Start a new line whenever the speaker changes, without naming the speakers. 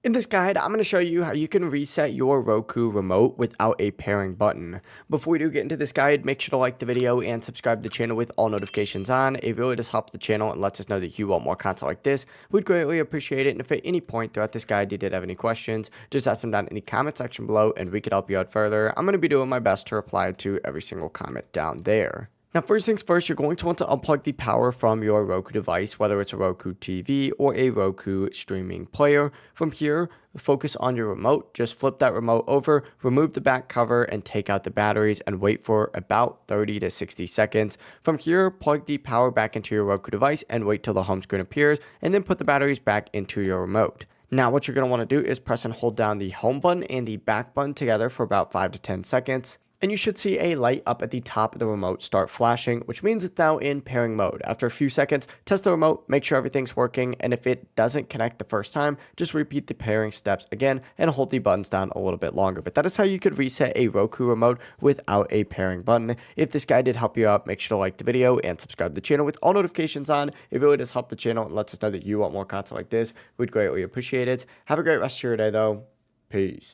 In this guide, I'm going to show you how you can reset your Roku remote without a pairing button. Before we do get into this guide, make sure to like the video and subscribe to the channel with all notifications on. It really does help the channel and lets us know that you want more content like this. We'd greatly appreciate it. And if at any point throughout this guide you did have any questions, just ask them down in the comment section below and we could help you out further. I'm going to be doing my best to reply to every single comment down there. Now, first things first, you're going to want to unplug the power from your Roku device, whether it's a Roku TV or a Roku streaming player. From here, focus on your remote. Just flip that remote over, remove the back cover, and take out the batteries and wait for about 30 to 60 seconds. From here, plug the power back into your Roku device and wait till the home screen appears, and then put the batteries back into your remote. Now, what you're going to want to do is press and hold down the home button and the back button together for about 5 to 10 seconds. And you should see a light up at the top of the remote start flashing, which means it's now in pairing mode. After a few seconds, test the remote, make sure everything's working, and if it doesn't connect the first time, just repeat the pairing steps again and hold the buttons down a little bit longer. But that is how you could reset a Roku remote without a pairing button. If this guide did help you out, make sure to like the video and subscribe to the channel with all notifications on. It really does help the channel and lets us know that you want more content like this. We'd greatly appreciate it. Have a great rest of your day, though. Peace.